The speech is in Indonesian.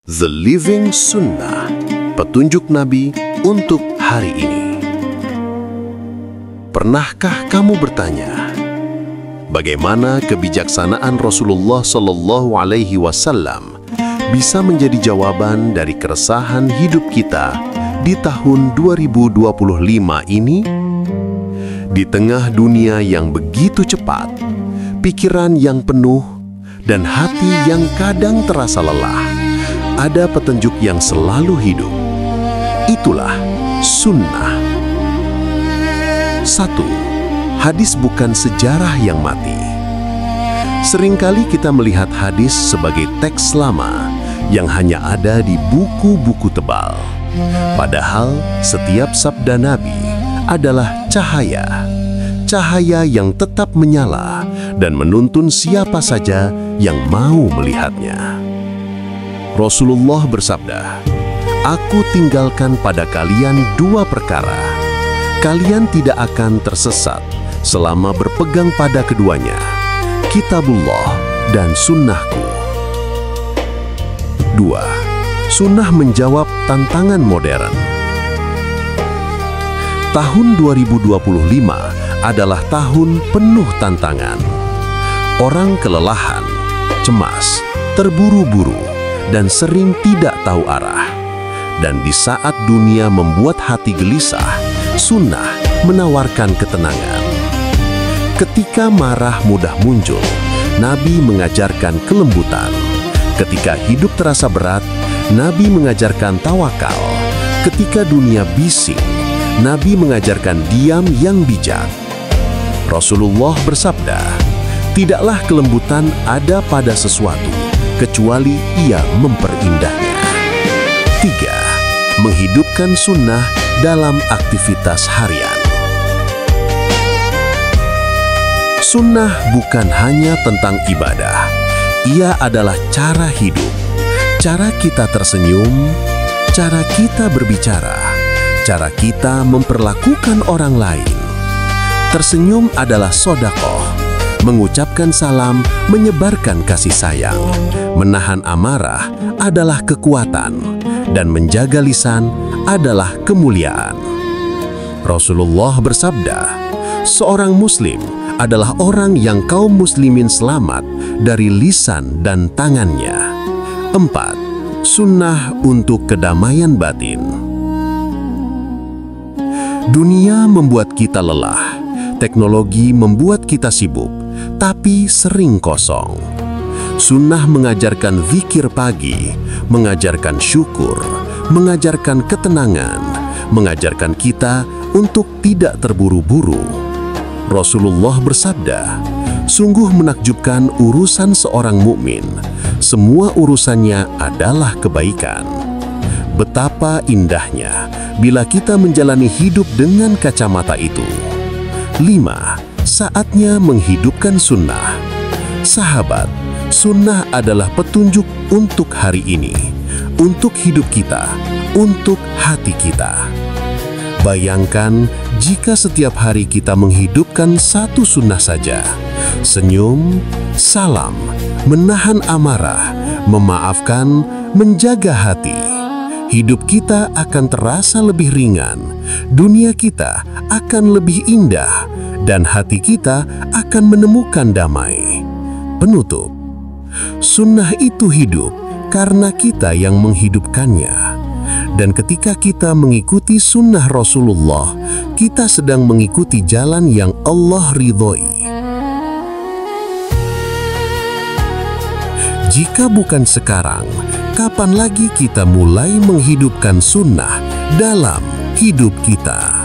The Living Sunnah, petunjuk Nabi untuk hari ini. Pernahkah kamu bertanya, bagaimana kebijaksanaan Rasulullah Shallallahu Alaihi Wasallam bisa menjadi jawaban dari keresahan hidup kita di tahun 2025 ini? Di tengah dunia yang begitu cepat, pikiran yang penuh, dan hati yang kadang terasa lelah, ada petunjuk yang selalu hidup. Itulah sunnah. 1. Hadis bukan sejarah yang mati. Seringkali kita melihat hadis sebagai teks lama yang hanya ada di buku-buku tebal. Padahal setiap sabda Nabi adalah cahaya. Cahaya yang tetap menyala dan menuntun siapa saja yang mau melihatnya. Rasulullah bersabda, "Aku tinggalkan pada kalian dua perkara. Kalian tidak akan tersesat selama berpegang pada keduanya, Kitabullah dan sunnahku." 2. Sunnah menjawab tantangan modern. Tahun 2025 adalah tahun penuh tantangan. Orang kelelahan, cemas, terburu-buru, dan sering tidak tahu arah. Dan di saat dunia membuat hati gelisah, sunnah menawarkan ketenangan. Ketika marah mudah muncul, Nabi mengajarkan kelembutan. Ketika hidup terasa berat, Nabi mengajarkan tawakal. Ketika dunia bising, Nabi mengajarkan diam yang bijak. Rasulullah bersabda, "Tidaklah kelembutan ada pada sesuatu, kecuali ia memperindahnya." 3. Menghidupkan sunnah dalam aktivitas harian. Sunnah bukan hanya tentang ibadah. Ia adalah cara hidup. Cara kita tersenyum, cara kita berbicara, cara kita memperlakukan orang lain. Tersenyum adalah sedekah. Mengucapkan salam, menyebarkan kasih sayang. Menahan amarah adalah kekuatan, dan menjaga lisan adalah kemuliaan. Rasulullah bersabda, "Seorang muslim adalah orang yang kaum muslimin selamat dari lisan dan tangannya." 4. Sunnah untuk kedamaian batin. Dunia membuat kita lelah, teknologi membuat kita sibuk, tapi sering kosong. Sunnah mengajarkan zikir pagi, mengajarkan syukur, mengajarkan ketenangan, mengajarkan kita untuk tidak terburu-buru. Rasulullah bersabda, "Sungguh menakjubkan urusan seorang mukmin. Semua urusannya adalah kebaikan." Betapa indahnya bila kita menjalani hidup dengan kacamata itu. 5. Saatnya menghidupkan sunnah. Sahabat, sunnah adalah petunjuk untuk hari ini, untuk hidup kita, untuk hati kita. Bayangkan jika setiap hari kita menghidupkan satu sunnah saja. Senyum, salam, menahan amarah, memaafkan, menjaga hati. Hidup kita akan terasa lebih ringan, dunia kita akan lebih indah, dan hati kita akan menemukan damai. Penutup, sunnah itu hidup karena kita yang menghidupkannya. Dan ketika kita mengikuti sunnah Rasulullah, kita sedang mengikuti jalan yang Allah ridhoi. Jika bukan sekarang, kapan lagi kita mulai menghidupkan sunnah dalam hidup kita?